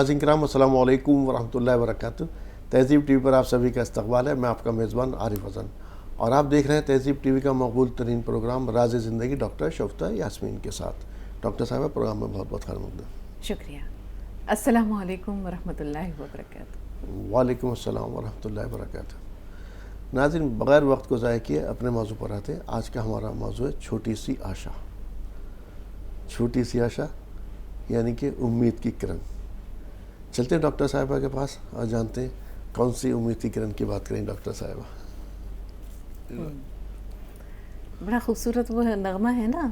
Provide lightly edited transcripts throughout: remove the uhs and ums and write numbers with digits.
ناظرین کرام السلام علیکم ورحمۃ اللہ وبرکاتہ. تہذیب ٹی وی پر آپ سبھی کا استقبال ہے. میں آپ کا میزبان عارف حسن اور آپ دیکھ رہے ہیں تہذیب ٹی وی کا مقبول ترین پروگرام راز زندگی ڈاکٹر شفتہ یاسمین کے ساتھ. ڈاکٹر صاحبہ پروگرام میں بہت بہت خیر مقدم. شکریہ. السلام علیکم ورحمۃ اللہ وبرکاتہ. وعلیکم السلام ورحمۃ اللہ وبرکاتہ. ناظرین بغیر وقت کو ضائع کیے اپنے موضوع پر آتے ہیں. آج کا ہمارا موضوع ہے چھوٹی سی آشا. چھوٹی سی آشا یعنی کہ امید کی کرن. چلتے ہیں ڈاکٹر صاحبہ کے پاس اور جانتے ہیں کون سی امید کی کرن کی بات کریں ڈاکٹر صاحبہ. بڑا خوبصورت وہ نغمہ ہے نا,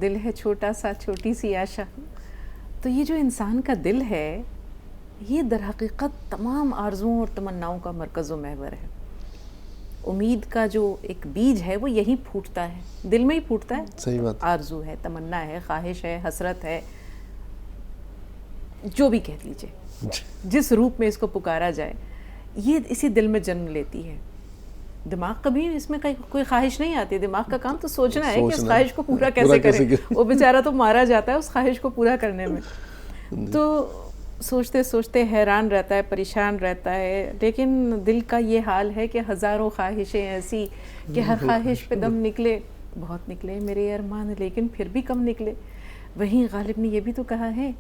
دل ہے چھوٹا سا چھوٹی سی آشا. تو یہ جو انسان کا دل ہے یہ در حقیقت تمام آرزوؤں اور تمناؤں کا مرکز و محور ہے. امید کا جو ایک بیج ہے وہ یہی پھوٹتا ہے, دل میں ہی پھوٹتا ہے. صحیح بات. آرزو ہے, تمنا ہے, خواہش ہے, حسرت ہے, جو بھی کہہ لیجیے, جس روپ میں اس کو پکارا جائے, یہ اسی دل میں جنم لیتی ہے. دماغ کبھی اس میں کوئی خواہش نہیں آتی. دماغ کا کام تو سوچنا ہے کہ اس خواہش کو پورا کیسے کرے. وہ بیچارہ تو مارا جاتا ہے اس خواہش کو پورا کرنے میں. تو سوچتے سوچتے حیران رہتا ہے, پریشان رہتا ہے. لیکن دل کا یہ حال ہے کہ ہزاروں خواہشیں ایسی کہ ہر خواہش پہ دم نکلے, بہت نکلے میرے ارمان لیکن پھر بھی کم نکلے. وہیں غالب نے یہ بھی تو کہا ہے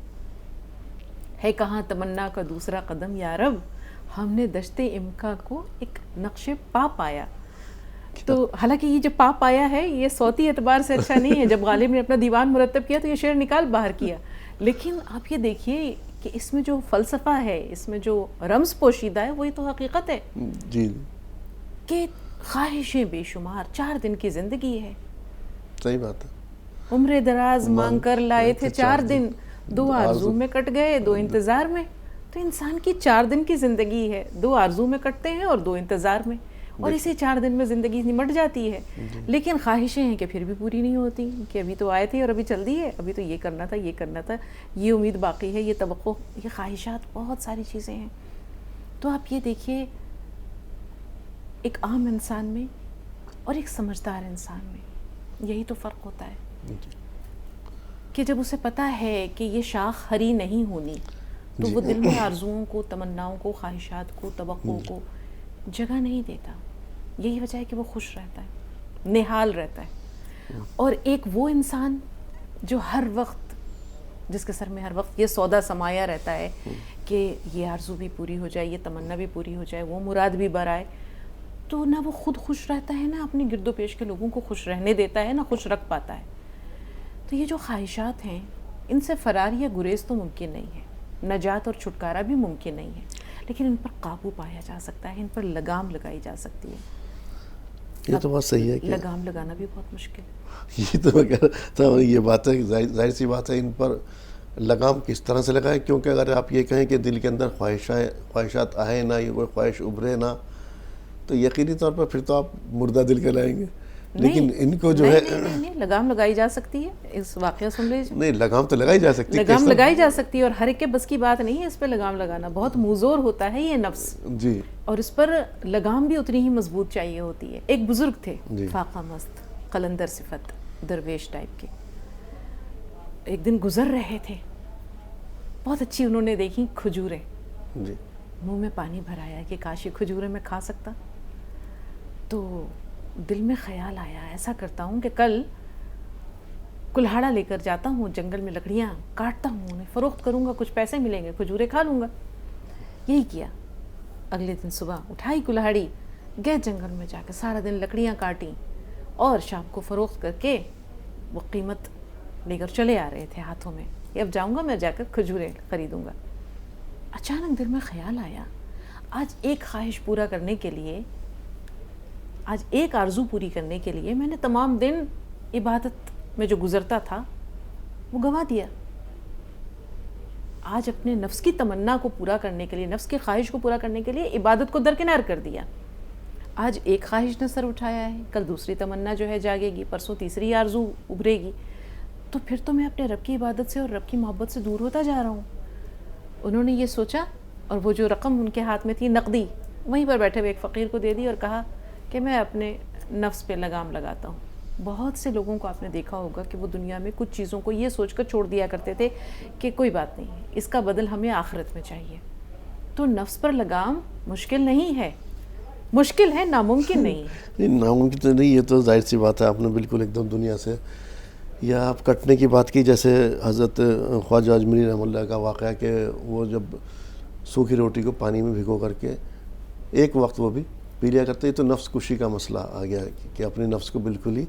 کہاں تمنا کا دوسرا قدم یا رب, ہم نے دشت امکا کو ایک نقش پا پایا. تو حالانکہ یہ جو پا پایا ہے یہ صوتی اعتبار سے اچھا نہیں ہے. جب غالب نے اپنا دیوان مرتب کیا تو یہ شعر نکال باہر کیا. لیکن آپ یہ دیکھیے کہ اس میں جو فلسفہ ہے, اس میں جو رمز پوشیدہ ہے, وہی تو حقیقت ہے. جی کہ خواہشیں بے شمار, 4 دن کی زندگی ہے. صحیح بات ہے. عمر دراز مانگ کر لائے تھے 4 دن, 2 آرزو میں کٹ گئے 2 انتظار میں. تو انسان کی 4 دن کی زندگی ہے, 2 آرزو میں کٹتے ہیں اور 2 انتظار میں, اور اسی 4 دن میں زندگی نمٹ جاتی ہے. لیکن خواہشیں ہیں کہ پھر بھی پوری نہیں ہوتی, کہ ابھی تو آئے تھے اور ابھی چل دی ہے, ابھی تو یہ کرنا تھا, یہ کرنا تھا, یہ امید باقی ہے, یہ توقع, یہ خواہشات, بہت ساری چیزیں ہیں. تو آپ یہ دیکھیے ایک عام انسان میں اور ایک سمجھدار انسان میں یہی تو فرق ہوتا ہے کہ جب اسے پتہ ہے کہ یہ شاخ ہری نہیں ہونی تو وہ دل میں آرزوؤں کو, تمناؤں کو, خواہشات کو, توقعوں کو جگہ نہیں دیتا. یہی وجہ ہے کہ وہ خوش رہتا ہے, نہال رہتا ہے. اور ایک وہ انسان جو ہر وقت, جس کے سر میں ہر وقت یہ سودا سمایا رہتا ہے کہ یہ آرزو بھی پوری ہو جائے, یہ تمنا بھی پوری ہو جائے, وہ مراد بھی برآئے, تو نہ وہ خود خوش رہتا ہے, نہ اپنی گرد و پیش کے لوگوں کو خوش رہنے دیتا ہے, نہ خوش رکھ پاتا ہے. تو یہ جو خواہشات ہیں ان سے فرار یا گریز تو ممکن نہیں ہے, نجات اور چھٹکارا بھی ممکن نہیں ہے, لیکن ان پر قابو پایا جا سکتا ہے, ان پر لگام لگائی جا سکتی ہے. یہ تو بات صحیح ہے کہ لگام لگانا بھی بہت مشکل ہے. یہ تو میں کہہ رہا تھا, یہ بات ہے, ظاہر سی بات ہے, ان پر لگام کس طرح سے لگائے. کیونکہ اگر آپ یہ کہیں کہ دل کے اندر خواہشات آئیں نہ, یہ کوئی خواہش ابھرے نہ, تو یقینی طور پر پھر تو آپ مردہ دل کہلائیں گے. لیکن ان کو جو ہے نہیں, لگام لگائی جا سکتی ہے. اس واقعہ سن لیجیے. نہیں, لگام تو لگائی جا سکتی ہے, لگام لگائی جا سکتی ہے, اور ہر ایک کے بس کی بات نہیں ہے اس پہ لگام لگانا. بہت موزور ہوتا ہے یہ نفس, جی, اور اس پر لگام بھی اتنی ہی مضبوط چاہیے ہوتی ہے. ایک بزرگ تھے, فاقہ مست, قلندر صفت, درویش ٹائپ کے. ایک دن گزر رہے تھے, بہت اچھی انہوں نے دیکھی کھجوریں. جی, منہ میں پانی بھرایا کہ کاش یہ کھجوریں میں کھا سکتا. تو دل میں خیال آیا, ایسا کرتا ہوں کہ کل کلہاڑا لے کر جاتا ہوں جنگل میں, لکڑیاں کاٹتا ہوں, انہیں فروخت کروں گا, کچھ پیسے ملیں گے, کھجوریں کھا لوں گا. یہی کیا. اگلے دن صبح اٹھائی کلہاڑی, گئے جنگل میں, جا کے سارا دن لکڑیاں کاٹیں, اور شام کو فروخت کر کے وہ قیمت لے کر چلے آ رہے تھے ہاتھوں میں. اب جاؤں گا میں, جا کر کھجوریں خریدوں گا. اچانک دل میں خیال آیا, آج ایک خواہش پورا کرنے کے لیے, آج ایک آرزو پوری کرنے کے لیے میں نے تمام دن عبادت میں جو گزرتا تھا وہ گنوا دیا. آج اپنے نفس کی تمنا کو پورا کرنے کے لیے, نفس کی خواہش کو پورا کرنے کے لیے عبادت کو درکنار کر دیا. آج ایک خواہش نے سر اٹھایا ہے, کل دوسری تمنا جو ہے جاگے گی, پرسوں تیسری آرزو ابھرے گی. تو پھر تو میں اپنے رب کی عبادت سے اور رب کی محبت سے دور ہوتا جا رہا ہوں. انہوں نے یہ سوچا, اور وہ جو رقم ان کے ہاتھ میں تھی نقدی, وہیں پر بیٹھے ہوئے ایک فقیر کو دے دی اور کہا کہ میں اپنے نفس پہ لگام لگاتا ہوں. بہت سے لوگوں کو آپ نے دیکھا ہوگا کہ وہ دنیا میں کچھ چیزوں کو یہ سوچ کر چھوڑ دیا کرتے تھے کہ کوئی بات نہیں، اس کا بدل ہمیں آخرت میں چاہیے. تو نفس پر لگام مشکل نہیں ہے، مشکل ہے، ناممکن نہیں ہے. نہیں ناممکن تو نہیں، یہ تو ظاہر سی بات ہے. آپ نے بالکل ایک دم دنیا سے، یا آپ کٹنے کی بات کی، جیسے حضرت خواجہ اجمیری رحمۃ اللہ کا واقعہ کہ وہ جب سوکھی روٹی کو پانی میں بھگو کر کے ایک وقت وہ بھی پی لیا کرتے. تو نفس کشی کا مسئلہ آ گیا کہ اپنے نفس کو بالکل ہی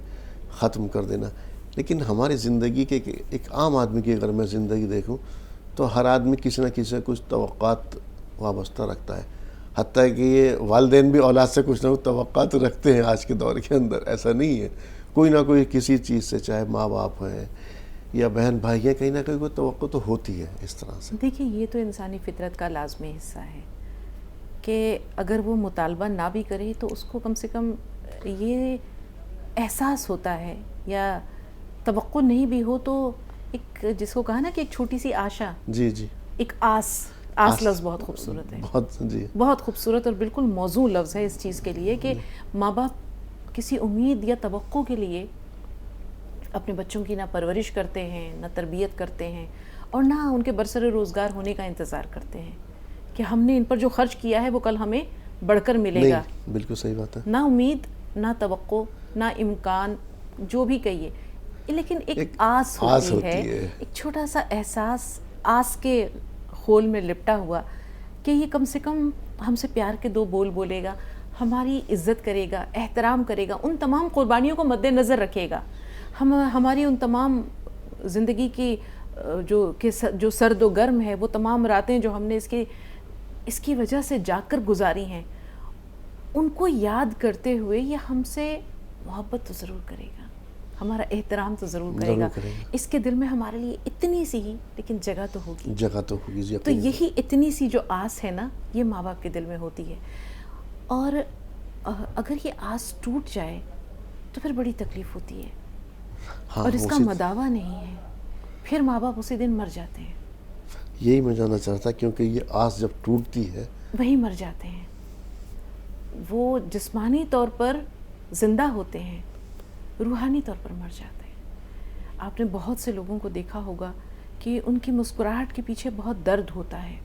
ختم کر دینا. لیکن ہماری زندگی کے ایک عام آدمی کی اگر میں زندگی دیکھوں تو ہر آدمی کسی نہ کسی سے کچھ توقعات وابستہ رکھتا ہے. حتیٰ کہ یہ والدین بھی اولاد سے کچھ نہ کچھ توقعات رکھتے ہیں آج کے دور کے اندر. ایسا نہیں ہے، کوئی نہ کوئی کسی چیز سے، چاہے ماں باپ ہیں یا بہن بھائی ہیں، کہیں نہ کہیں کوئی توقع تو ہوتی ہے اس طرح سے. دیکھیے یہ تو انسانی فطرت کا لازمی حصہ ہے کہ اگر وہ مطالبہ نہ بھی کرے تو اس کو کم سے کم یہ احساس ہوتا ہے، یا توقع نہیں بھی ہو تو ایک، جس کو کہا نا کہ ایک چھوٹی سی آشا، جی جی، ایک آس لفظ بہت خوبصورت ہے، بہت جی، بہت خوبصورت اور بالکل موزوں لفظ ہے اس چیز کے لیے کہ ماں باپ کسی امید یا توقع کے لیے اپنے بچوں کی نہ پرورش کرتے ہیں، نہ تربیت کرتے ہیں، اور نہ ان کے برسر روزگار ہونے کا انتظار کرتے ہیں کہ ہم نے ان پر جو خرچ کیا ہے وہ کل ہمیں بڑھ کر ملے گا. نہیں بالکل صحیح بات ہے. نہ امید، نہ توقع، نہ امکان، جو بھی کہیے، لیکن ایک آس ہوتی ہے، ایک چھوٹا سا احساس آس کے خول میں لپٹا ہوا کہ یہ کم سے کم ہم سے پیار کے دو بول بولے گا، ہماری عزت کرے گا، احترام کرے گا، ان تمام قربانیوں کو مد نظر رکھے گا، ہماری ان تمام زندگی کی جو سرد و گرم ہے، وہ تمام راتیں جو ہم نے اس کی وجہ سے جاگ کر گزاری ہیں، ان کو یاد کرتے ہوئے یہ ہم سے محبت تو ضرور کرے گا، ہمارا احترام تو ضرور کرے گا. اس کے دل میں ہمارے لیے اتنی سی ہی لیکن جگہ تو ہوگی. تو یہی اتنی سی جو آس ہے نا، یہ ماں باپ کے دل میں ہوتی ہے. اور اگر یہ آس ٹوٹ جائے تو پھر بڑی تکلیف ہوتی ہے، اور اس کا مداوع نہیں ہے. پھر ماں باپ اسی دن مر جاتے ہیں. یہی میں جاننا چاہتا کیونکہ یہ آس جب ٹوٹتی ہے وہی مر جاتے ہیں. وہ جسمانی طور پر زندہ ہوتے ہیں، روحانی طور پر مر جاتے ہیں. آپ نے بہت سے لوگوں کو دیکھا ہوگا کہ ان کی مسکراہٹ کے پیچھے بہت درد ہوتا ہے.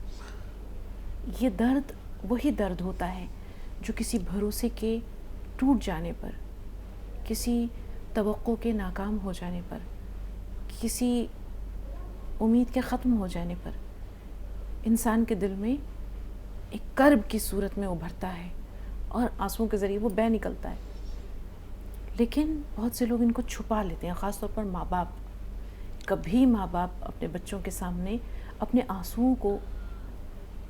یہ درد وہی درد ہوتا ہے جو کسی بھروسے کے ٹوٹ جانے پر، کسی توقع کے ناکام ہو جانے پر، کسی امید کے ختم ہو جانے پر انسان کے دل میں ایک کرب کی صورت میں ابھرتا ہے اور آنسوؤں کے ذریعے وہ بہہ نکلتا ہے. لیکن بہت سے لوگ ان کو چھپا لیتے ہیں، خاص طور پر ماں باپ. کبھی ماں باپ اپنے بچوں کے سامنے اپنے آنسوؤں کو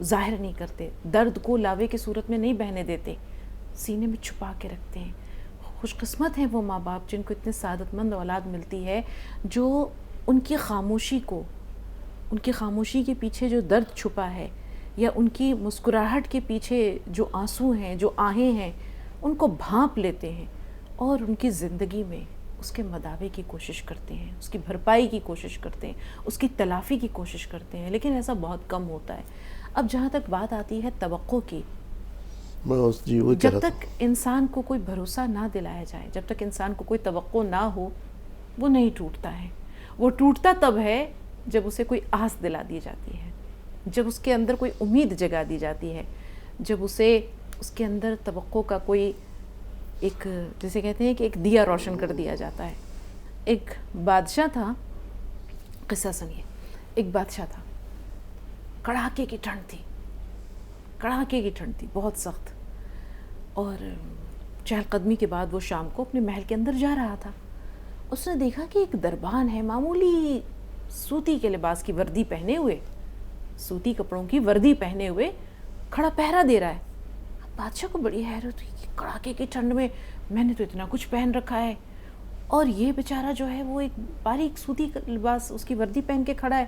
ظاہر نہیں کرتے، درد کو لاوے کی صورت میں نہیں بہنے دیتے، سینے میں چھپا کے رکھتے ہیں. خوش قسمت ہیں وہ ماں باپ جن کو اتنے سعادت مند اولاد ملتی ہے جو ان کی خاموشی کو، ان کی خاموشی کے پیچھے جو درد چھپا ہے، یا ان کی مسکراہٹ کے پیچھے جو آنسو ہیں، جو آہیں ہیں، ان کو بھانپ لیتے ہیں اور ان کی زندگی میں اس کے مداوے کی کوشش کرتے ہیں، اس کی بھرپائی کی کوشش کرتے ہیں، اس کی تلافی کی کوشش کرتے ہیں. لیکن ایسا بہت کم ہوتا ہے. اب جہاں تک بات آتی ہے توقع کی، جب تک انسان کو کوئی بھروسہ نہ دلایا جائے، جب تک انسان کو کوئی توقع نہ ہو، وہ نہیں ٹوٹتا ہے. وہ ٹوٹتا تب ہے جب اسے کوئی آس دلا دی جاتی ہے، جب اس کے اندر کوئی امید جگا دی جاتی ہے، جب اس کے اندر توقع کا کوئی ایک، جیسے کہتے ہیں کہ ایک دیا روشن کر دیا جاتا ہے. ایک بادشاہ تھا، قصہ سنیے. ایک بادشاہ تھا، کڑاکے کی ٹھنڈ تھی، بہت سخت. اور چہل قدمی کے بعد وہ شام کو اپنے محل کے اندر جا رہا تھا. اس نے دیکھا کہ ایک دربان ہے، معمولی سوتی کے لباس کی وردی پہنے ہوئے، سوتی کپڑوں کی وردی پہنے ہوئے کھڑا پہرا دے رہا ہے. بادشاہ کو بڑی حیرت ہوئی کہ کڑاکے کی ٹھنڈ میں نے تو اتنا کچھ پہن رکھا ہے اور یہ بیچارہ جو ہے وہ ایک باریک سوتی لباس، اس کی وردی پہن کے کھڑا ہے.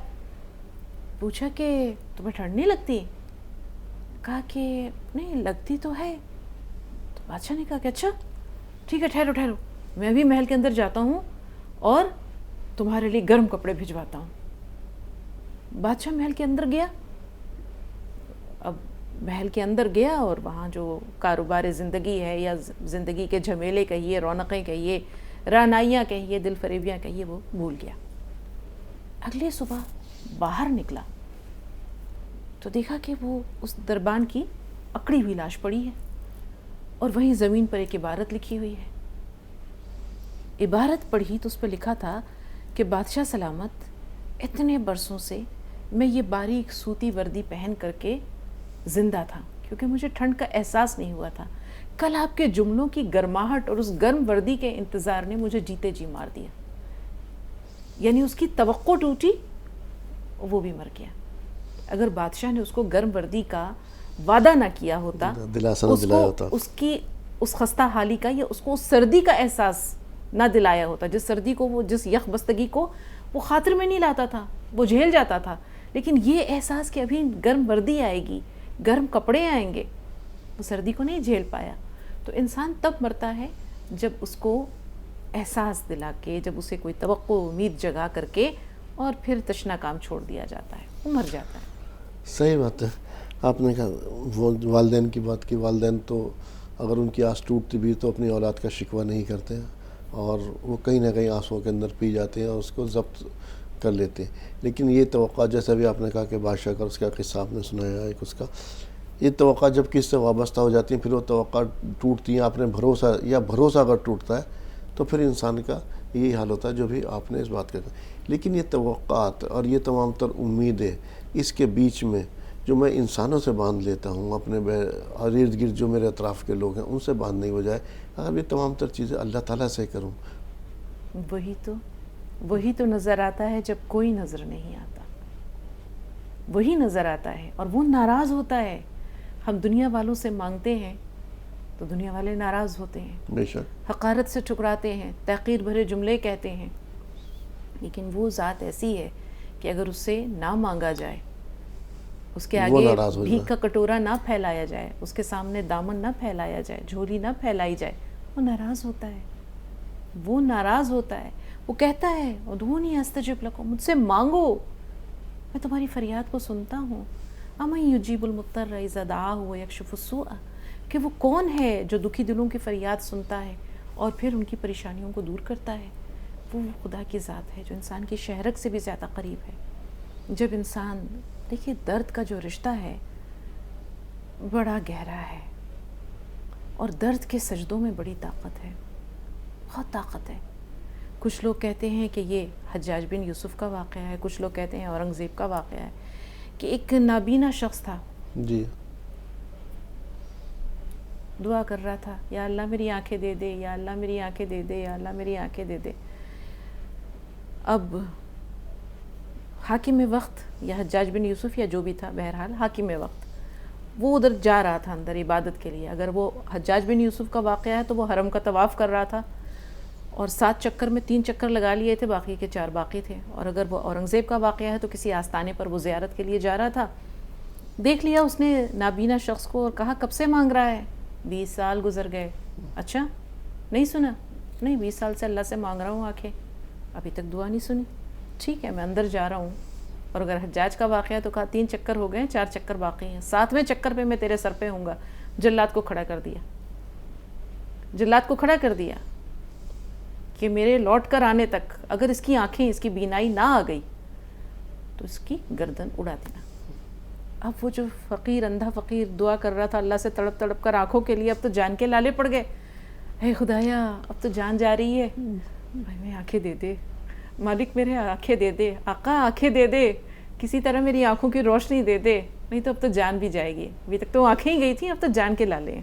پوچھا کہ تمہیں ٹھنڈ نہیں لگتی؟ کہا کہ نہیں لگتی تو ہے. تو بادشاہ نے کہا کہ اچھا ٹھیک ہے، ٹھہرو، میں بھی محل کے اندر جاتا ہوں اور تمہارے لیے گرم کپڑے بھجواتا ہوں. بادشاہ محل کے اندر گیا. اب محل کے اندر گیا اور وہاں جو کاروبار زندگی ہے یا زندگی کے جھمیلے کہیے، رونقیں کہیے، رعنائیاں کہیے، دل فریبیاں کہیے، وہ بھول گیا۔ اگلے صبح باہر نکلا تو دیکھا کہ وہ اس دربان کی اکڑی ہوئی لاش پڑی ہے، اور وہیں زمین پر ایک عبارت لکھی ہوئی ہے۔ عبارت پڑھی تو اس پہ لکھا تھا کہ بادشاہ سلامت، اتنے برسوں سے میں یہ باریک سوتی وردی پہن کر کے زندہ تھا کیونکہ مجھے ٹھنڈ کا احساس نہیں ہوا تھا۔ کل آپ کے جملوں کی گرماہٹ اور اس گرم وردی کے انتظار نے مجھے جیتے جی مار دیا۔ یعنی اس کی توقع ٹوٹی، وہ بھی مر گیا۔ اگر بادشاہ نے اس کو گرم وردی کا وعدہ نہ کیا ہوتا، دلاسا نہ دلایا ہوتا، اس کی اس خستہ حالی کا یا اس کو اس سردی کا احساس نہ دلایا ہوتا، جس سردی کو وہ، جس یخ بستگی کو وہ خاطر میں نہیں لاتا تھا، وہ جھیل جاتا تھا، لیکن یہ احساس کہ ابھی گرم وردی آئے گی، گرم کپڑے آئیں گے، وہ سردی کو نہیں جھیل پایا۔ تو انسان تب مرتا ہے جب اس کو احساس دلا کے، جب اسے کوئی توقع امید جگا کر کے، اور پھر تشنا کام چھوڑ دیا جاتا ہے، وہ مر جاتا ہے۔ صحیح بات ہے۔ آپ نے کہا وہ والدین کی بات کی، والدین تو اگر ان کی آس ٹوٹتی بھی تو اپنی اولاد کا شکوہ نہیں کرتے ہیں، اور وہ کہیں نہ کہیں آنسوؤں کے اندر پی جاتے ہیں اور اس کو ضبط کر لیتے ہیں۔ لیکن یہ توقع، جیسا بھی آپ نے کہا کہ بادشاہ کا اس کا قصہ آپ نے سنایا ایک اس کا، یہ توقع جب کس سے وابستہ ہو جاتی ہیں پھر وہ توقع ٹوٹتی ہیں، آپ نے بھروسہ اگر ٹوٹتا ہے تو پھر انسان کا یہی حال ہوتا ہے جو بھی آپ نے اس بات کا کہا۔ لیکن یہ توقعات اور یہ تمام تر امیدیں، اس کے بیچ میں جو میں انسانوں سے باندھ لیتا ہوں، اپنے ارد گرد جو میرے اطراف کے لوگ ہیں ان سے باندھنے کی بجائے اگر یہ تمام تر چیزیں اللہ تعالیٰ سے کروں، وہی تو نظر آتا ہے جب کوئی نظر نہیں آتا، وہی نظر آتا ہے، اور وہ ناراض ہوتا ہے۔ ہم دنیا والوں سے مانگتے ہیں تو دنیا والے ناراض ہوتے ہیں، بے شک حقارت سے ٹھکراتے ہیں، تحقیر بھرے جملے کہتے ہیں، لیکن وہ ذات ایسی ہے کہ اگر اس سے نہ مانگا جائے، اس کے وہ آگے ناراض ہو بھیک کا کٹورا نہ پھیلایا جائے، اس کے سامنے دامن نہ پھیلایا جائے، جھولی نہ پھیلائی جائے، وہ ناراض ہوتا ہے، وہ ناراض ہوتا ہے۔ وہ کہتا ہے ادعونی استجب لکم، مجھ سے مانگو، میں تمہاری فریاد کو سنتا ہوں۔ امن یجیب المضطر اذا دعاہ ویکشف السوء، کہ وہ کون ہے جو دکھی دلوں کی فریاد سنتا ہے اور پھر ان کی پریشانیوں کو دور کرتا ہے۔ وہ خدا کی ذات ہے جو انسان کی شہرت سے بھی زیادہ قریب ہے۔ جب انسان، دیکھیے درد کا جو رشتہ ہے بڑا گہرا ہے، اور درد کے سجدوں میں بڑی طاقت ہے، بہت طاقت ہے۔ کچھ لوگ کہتے ہیں کہ یہ حجاج بن یوسف کا واقعہ ہے، کچھ لوگ کہتے ہیں اورنگزیب کا واقعہ ہے، کہ ایک نابینا شخص تھا، جی، دعا کر رہا تھا، یا اللہ میری آنکھیں دے دے، یا اللہ میری آنکھیں دے دے، یا اللہ میری آنکھیں دے دے۔ اب حاکم وقت یا حجاج بن یوسف یا جو بھی تھا، بہرحال حاکم وقت، وہ ادھر جا رہا تھا اندر عبادت کے لیے۔ اگر وہ حجاج بن یوسف کا واقعہ ہے تو وہ حرم کا طواف کر رہا تھا، اور 7 چکر میں 3 چکر لگا لیے تھے، باقی کے 4 باقی تھے۔ اور اگر وہ اورنگزیب کا واقعہ ہے تو کسی آستانے پر وہ زیارت کے لیے جا رہا تھا، دیکھ لیا اس نے نابینا شخص کو اور کہا کب سے مانگ رہا ہے؟ 20 سال گزر گئے۔ اچھا نہیں سنا؟ نہیں، 20 سال سے اللہ سے مانگ رہا ہوں آنکھیں، ابھی تک دعا نہیں سنی۔ ٹھیک ہے، میں اندر جا رہا ہوں۔ اور اگر حجاج کا واقعہ تو کہا 3 چکر ہو گئے، 4 چکر باقی ہیں، 7ویں چکر پہ میں تیرے سر پہ ہوں گا۔ جلات کو کھڑا کر دیا، جلات کو کھڑا کر دیا کہ میرے لوٹ کر آنے تک اگر اس کی آنکھیں، اس کی بینائی نہ آ گئی تو اس کی گردن اڑا دینا۔ اب وہ جو فقیر، اندھا فقیر دعا کر رہا تھا اللہ سے تڑپ تڑپ کر آنکھوں کے لیے، اب تو جان کے لالے پڑ گئے، اے خدایا اب تو جان جا رہی ہے، بھائی میں آنکھیں دے دے، مالک میرے آنکھیں دے دے، آقا آنکھیں دے دے، کسی طرح میری آنکھوں کی روشنی دے دے، نہیں تو اب تو جان بھی جائے گی، ابھی تک تو آنکھیں ہی گئی تھیں، اب تو جان کے لالے ہیں۔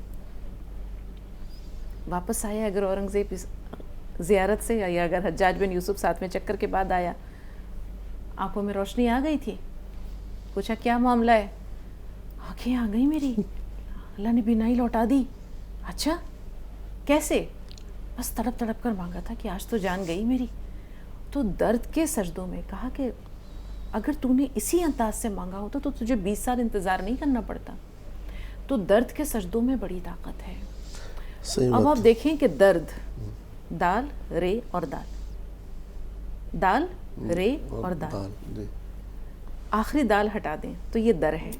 واپس آیا، اگر اورنگزیب زیارت سے، یا اگر حجاج بن یوسف 7ویں چکر کے بعد آیا، آنکھوں میں روشنی آ گئی تھی، پوچھا کیا معاملہ ہے؟ آنکھیں آ گئی میری، اللہ نے بینائی لوٹا دی۔ اچھا کیسے؟ بس تڑپ تڑپ کر مانگا تھا کہ آج تو جان گئی میری۔ تو درد کے سجدوں میں کہا کہ اگر تو نے اسی انداز سے مانگا ہوتا تو تجھے 20 سال انتظار نہیں کرنا پڑتا۔ تو درد کے سجدوں میں بڑی طاقت ہے۔ اب آپ دیکھیں کہ درد، دال، رے اور دال، دال، رے اور دال، آخری دال ہٹا دیں تو یہ در ہے،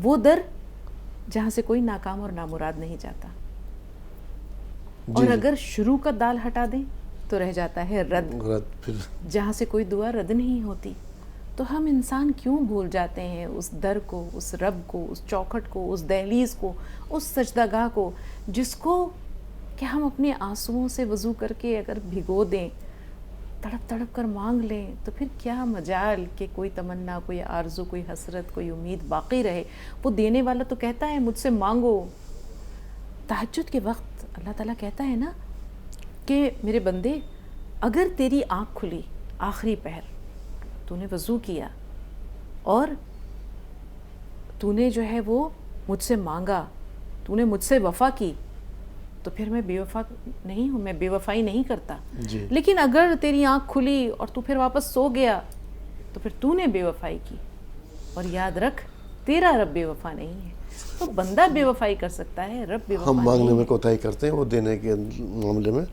وہ در جہاں سے کوئی ناکام اور نامراد نہیں جاتا۔ اور اگر شروع کا دال ہٹا دیں تو رہ جاتا ہے رد، پھر جہاں سے کوئی دعا رد نہیں ہوتی. تو ہم انسان کیوں بھول جاتے ہیں اس در کو، اس رب کو، اس چوکھٹ کو، اس دہلیز کو، اس سجدہ گاہ کو، جس کو کہ ہم اپنے آنسوؤں سے وضو کر کے اگر بھگو دیں، تڑپ تڑپ کر مانگ لیں، تو پھر کیا مجال کہ کوئی تمنا، کوئی آرزو، کوئی حسرت، کوئی امید باقی رہے. وہ دینے والا تو کہتا ہے مجھ سے مانگو. تہجد کے وقت اللہ تعالیٰ کہتا ہے نا کہ میرے بندے اگر تیری آنکھ کھلی آخری پہر، تو نے وضو کیا اور تو نے جو ہے وہ مجھ سے مانگا، تو نے مجھ سے وفا کی، تو پھر میں بے وفا نہیں ہوں، میں بے وفائی نہیں کرتا. جی. لیکن اگر تیری آنکھ کھلی اور تو پھر واپس سو گیا، تو پھر تو نے بے وفائی کی. اور یاد رکھ تیرا رب بے وفا نہیں ہے. تو بندہ بے وفائی کر سکتا ہے، رب بے وفا ہم مانگنے نہیں میں ہے. کوتاہی کرتے ہیں، وہ دینے کے معاملے میں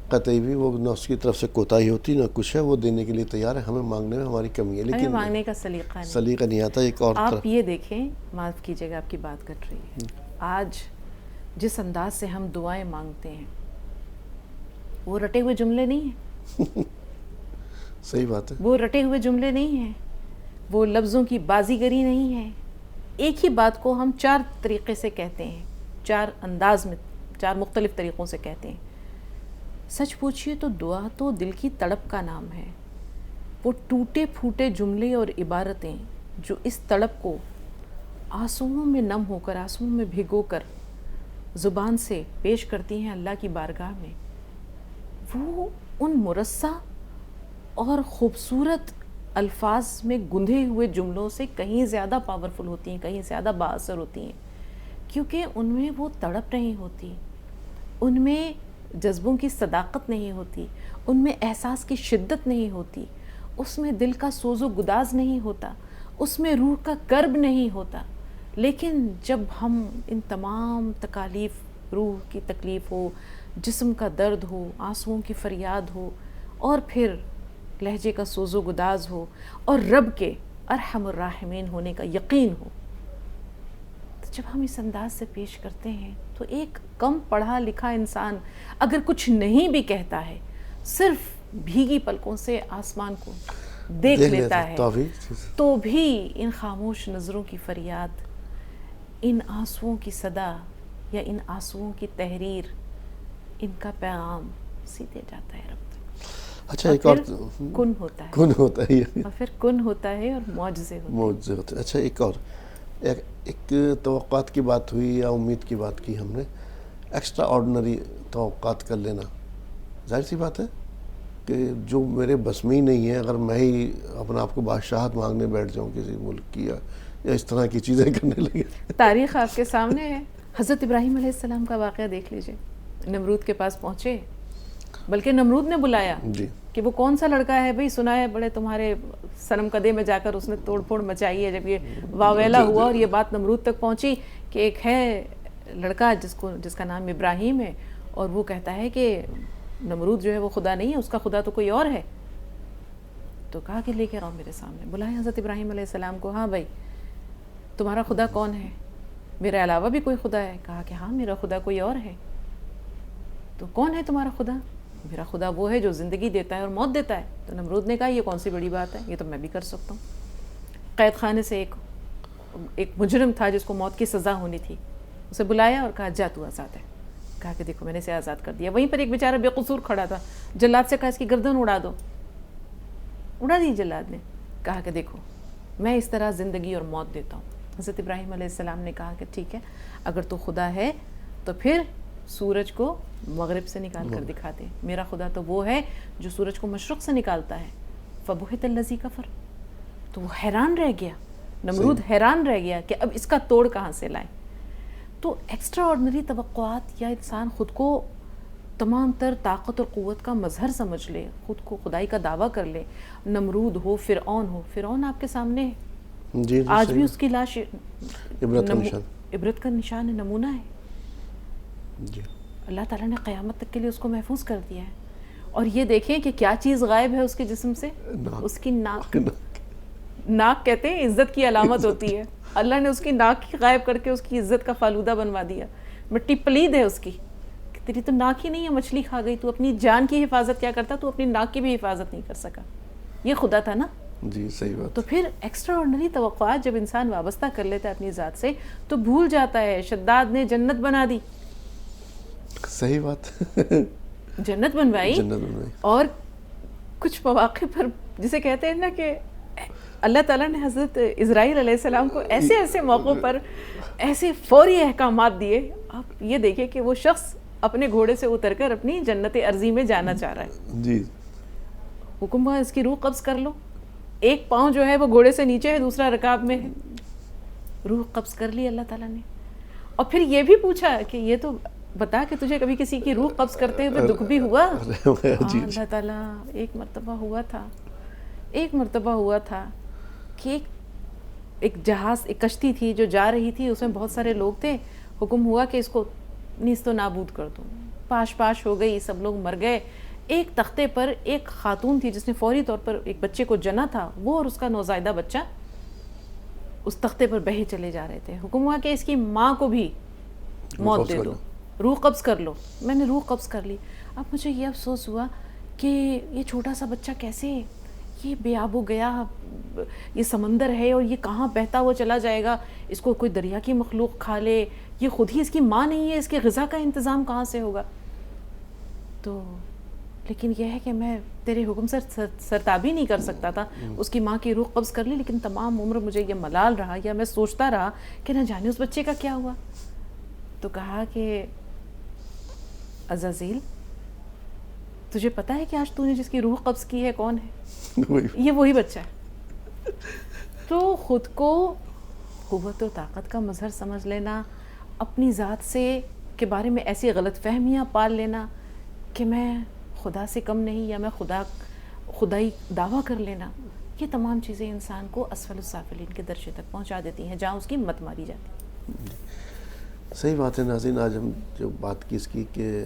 قطعی بھی وہ نہ اس کی طرف سے کوتاہی ہوتی نہ کچھ ہے، وہ دینے کے لیے تیار ہے. ہمیں مانگنے میں ہماری کمی ہے، ہمیں لیکن مانگنے کا سلیقہ نہیں. سلیقہ نہیں آتا. ایک اور آپ یہ دیکھیں، معاف کیجیے گا آپ کی بات کٹ رہی ہے، آج جس انداز سے ہم دعائیں مانگتے ہیں وہ رٹے ہوئے جملے نہیں ہیں. صحیح بات ہے. وہ رٹے ہوئے جملے نہیں ہیں، وہ لفظوں کی بازیگری نہیں ہے. ایک ہی بات کو ہم 4 طریقے سے کہتے ہیں، 4 انداز میں، 4 مختلف طریقوں سے کہتے ہیں. سچ پوچھئے تو دعا تو دل کی تڑپ کا نام ہے. وہ ٹوٹے پھوٹے جملے اور عبارتیں جو اس تڑپ کو آنسوؤں میں نم ہو کر، آنسوؤں میں بھگو کر زبان سے پیش کرتی ہیں اللہ کی بارگاہ میں، وہ ان مرصع اور خوبصورت الفاظ میں گندھے ہوئے جملوں سے کہیں زیادہ پاورفل ہوتی ہیں، کہیں زیادہ با اثر ہوتی ہیں. کیونکہ ان میں وہ تڑپ نہیں ہوتی، ان میں جذبوں کی صداقت نہیں ہوتی، ان میں احساس کی شدت نہیں ہوتی، اس میں دل کا سوز و گداز نہیں ہوتا، اس میں روح کا کرب نہیں ہوتا. لیکن جب ہم ان تمام تکالیف، روح کی تکلیف ہو، جسم کا درد ہو، آنسوؤں کی فریاد ہو، اور پھر لہجے کا سوز و گداز ہو، اور رب کے ارحم الراحمین ہونے کا یقین ہو، تو جب ہم اس انداز سے پیش کرتے ہیں تو ایک کم پڑھا لکھا انسان اگر کچھ نہیں بھی کہتا ہے، صرف بھیگی پلکوں سے آسمان کو دیکھ لیتا ہے، تو بھی ان خاموش نظروں کی فریاد، ان آنسوؤں کی صدا یا ان آنسوؤں کی تحریر، ان کا پیغام سیدھے جاتا ہے رب تک. اچھا ایک اور کن ہوتا ہے، کن ہوتا ہے، اور پھر کن ہوتا ہے اور معجزے ہوتے ہیں. معجزے ہوتے ہیں. اچھا ایک اور ایک توقعات کی بات ہوئی یا امید کی بات کی ہم نے، ایکسٹرا آرڈنری توقعات کر لینا. ظاہر سی بات ہے کہ جو میرے بس میں ہی نہیں ہے، اگر میں ہی اپنے آپ کو بادشاہت مانگنے بیٹھ جاؤں کسی ملک کی یا اس طرح کی چیزیں کرنے لگے. تاریخ آپ کے سامنے ہے. حضرت ابراہیم علیہ السلام کا واقعہ دیکھ لیجئے. نمرود کے پاس پہنچے، بلکہ نمرود نے بلایا جی کہ وہ کون سا لڑکا ہے بھئی، سنا ہے بڑے تمہارے صنم قدے میں جا کر اس نے توڑ پھوڑ مچائی ہے. جب یہ واویلا ہوا اور یہ بات نمرود تک پہنچی کہ ایک ہے لڑکا جس کا نام ابراہیم ہے، اور وہ کہتا ہے کہ نمرود جو ہے وہ خدا نہیں ہے، اس کا خدا تو کوئی اور ہے. تو کہا کہ لے کے آؤ میرے سامنے. بلائے حضرت ابراہیم علیہ السلام کو. ہاں بھائی تمہارا خدا کون ہے؟ میرے علاوہ بھی کوئی خدا ہے؟ کہا کہ ہاں میرا خدا کوئی اور ہے. تو کون ہے تمہارا خدا؟ میرا خدا وہ ہے جو زندگی دیتا ہے اور موت دیتا ہے. تو نمرود نے کہا یہ کون سی بڑی بات ہے، یہ تو میں بھی کر سکتا ہوں. قید خانے سے ایک مجرم تھا جس کو موت کی سزا ہونی تھی، اسے بلایا اور کہا جا تو آزاد ہے. کہا کہ دیکھو میں نے اسے آزاد کر دیا. وہیں پر ایک بیچارہ بے قصور کھڑا تھا، جلاد سے کہا اس کی گردن اڑا دو. اڑا دی جلاد نے. کہا کہ دیکھو میں اس طرح زندگی اور موت دیتا ہوں. حضرت ابراہیم علیہ السلام نے کہا کہ ٹھیک ہے، اگر تو خدا ہے تو پھر سورج کو مغرب سے نکال کر دکھا دے. میرا خدا تو وہ ہے جو سورج کو مشرق سے نکالتا ہے. فبہت الذی کفر. تو وہ حیران رہ گیا، نمرود حیران رہ گیا کہ اب اس کا توڑ کہاں سے لائیں. تو ایکسٹرا آرڈنری توقعات، یا انسان خود کو تمام تر طاقت اور قوت کا مظہر سمجھ لے، خود کو خدائی کا دعویٰ کر لے. نمرود ہو، فرعون ہو. فرعون آپ کے سامنے ہے، جی آج بھی اس کی لاش عبرت کا نشان ہے، نمونہ ہے. جی اللہ تعالیٰ نے قیامت تک کے لیے اس کو محفوظ کر دیا ہے. اور یہ دیکھیں کہ کیا چیز غائب ہے اس کے جسم سے، اس کی ناک. ناک کہتے ہیں عزت کی علامت ہوتی ہے. اللہ نے اس کی ناک غائب کر کے اس کی عزت کا فالودہ بنوا دیا. مٹی پلید ہے اس کی. تیری تو ناک ہی نہیں ہے, مچھلی کھا گئی, تو اپنی جان کی حفاظت کیا کرتا, تو اپنی ناک کی بھی حفاظت نہیں کر سکا. یہ خدا تھا نا. جی صحیح بات. تو پھر ایکسٹرا آرڈنری توقعات جب انسان وابستہ کر لیتا ہے اپنی ذات سے تو بھول جاتا ہے. شداد نے جنت بنا دی, صحیح بات. جنت بنوائی, اور کچھ مواقع پر جسے کہتے ہیں نا کہ اللہ تعالیٰ نے حضرت اسرائیل علیہ السلام کو ایسے ایسے موقعوں پر ایسے فوری احکامات دیے. آپ یہ دیکھیں کہ وہ شخص اپنے گھوڑے سے اتر کر اپنی جنت ارضی میں جانا چاہ رہا ہے. جی. حکم ہوا اس کی روح قبض کر لو. ایک پاؤں جو ہے وہ گھوڑے سے نیچے ہے, دوسرا رکاب میں ہے. روح قبض کر لی اللہ تعالیٰ نے, اور پھر یہ بھی پوچھا کہ یہ تو بتا کہ تجھے کبھی کسی کی روح قبض کرتے ہوئے دکھ بھی ہوا؟ اللہ تعالیٰ ایک مرتبہ ہوا تھا کہ ایک جہاز, ایک کشتی تھی جو جا رہی تھی, اس میں بہت سارے لوگ تھے. حکم ہوا کہ اس کو نیست و نابود کر دو. پاش ہو گئی, سب لوگ مر گئے. ایک تختے پر ایک خاتون تھی جس نے فوری طور پر ایک بچے کو جنا تھا, وہ اور اس کا نوزائیدہ بچہ اس تختے پر بہے چلے جا رہے تھے. حکم ہوا کہ اس کی ماں کو بھی موت دے دو, روح قبض کر لو. میں نے روح قبض کر لی. اب مجھے یہ افسوس ہوا کہ یہ چھوٹا سا بچہ کیسے, یہ بے آب ہو گیا, یہ سمندر ہے اور یہ کہاں بہتا ہوا چلا جائے گا, اس کو کوئی دریا کی مخلوق کھا لے, یہ خود ہی اس کی ماں نہیں ہے, اس کے غذا کا انتظام کہاں سے ہوگا. تو لیکن یہ ہے کہ میں تیرے حکم سے سرتابی نہیں کر سکتا تھا. اس کی ماں کی روح قبض کر لی, لیکن تمام عمر مجھے یہ ملال رہا, یا میں سوچتا رہا کہ نہ جانے اس بچے کا کیا ہوا. تو کہا کہ عزازیل, تجھے پتا ہے کہ آج تو نے جس کی روح قبض کی ہے کون ہے؟ یہ وہی بچہ ہے. تو خود کو قوت و طاقت کا مظہر سمجھ لینا, اپنی ذات سے کے بارے میں ایسی غلط فہمیاں پال لینا کہ میں خدا سے کم نہیں, یا میں خدائی دعویٰ کر لینا, یہ تمام چیزیں انسان کو اسفل السافلین کے درجے تک پہنچا دیتی ہیں, جہاں اس کی مت ماری جاتی. صحیح بات ہے. ناظرین, آج ہم جو بات کی اس کی کہ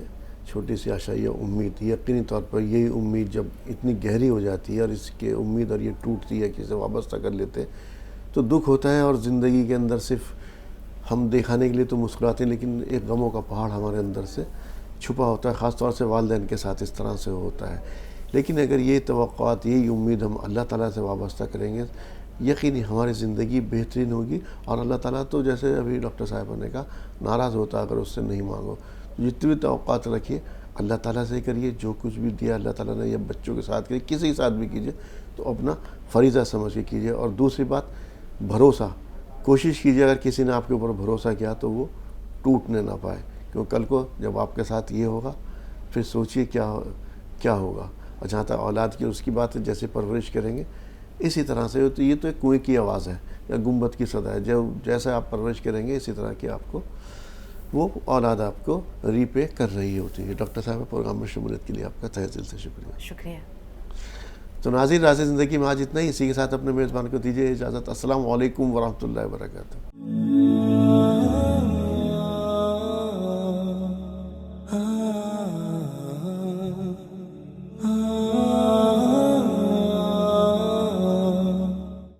چھوٹی سی آشا یا امید, یقینی طور پر یہی امید جب اتنی گہری ہو جاتی ہے اور اس کے امید اور یہ ٹوٹتی ہے, کسی سے وابستہ کر لیتے تو دکھ ہوتا ہے, اور زندگی کے اندر صرف ہم دکھانے کے لیے تو مسکراتے ہیں, لیکن ایک غموں کا پہاڑ ہمارے اندر سے چھپا ہوتا ہے. خاص طور سے والدین کے ساتھ اس طرح سے ہوتا ہے. لیکن اگر یہ توقعات, یہی امید ہم اللہ تعالیٰ سے وابستہ کریں گے, یقینی ہماری زندگی بہترین ہوگی. اور اللہ تعالیٰ تو جیسے ابھی ڈاکٹر صاحبہ نے کہا, ناراض ہوتا اگر اس سے نہیں مانگو. جتنی بھی توقعات رکھیے اللہ تعالیٰ سے کریے. جو کچھ بھی دیا اللہ تعالیٰ نے, یا بچوں کے ساتھ کریے, کسی کے ساتھ بھی کیجیے, تو اپنا فریضہ سمجھ کے کیجیے. اور دوسری بات, بھروسہ, کوشش کیجیے اگر کسی نے آپ کے اوپر بھروسہ کیا تو وہ ٹوٹنے نہ پائے, کیونکہ کل کو جب آپ کے ساتھ یہ ہوگا پھر سوچیے کیا ہوگا. اور جہاں تک اولاد کی اس کی بات ہے, جیسے پرورش کریں گے اسی طرح سے. تو یہ تو ایک کنویں کی آواز ہے یا گنبد کی صدا ہے, جیسا آپ پرورش کریں گے اسی طرح کی آپ کو وہ اولاد آپ کو ری پے کر رہی ہوتی ہے. ڈاکٹر صاحب پروگرام میں شمولیت کے لیے آپ کا تہہ دل سے شکریہ. تو ناظرین, راز زندگی میں آج اتنا ہی. اسی کے ساتھ اپنے میزبان کو دیجیے اجازت. السلام علیکم ورحمۃ اللہ وبرکاتہ.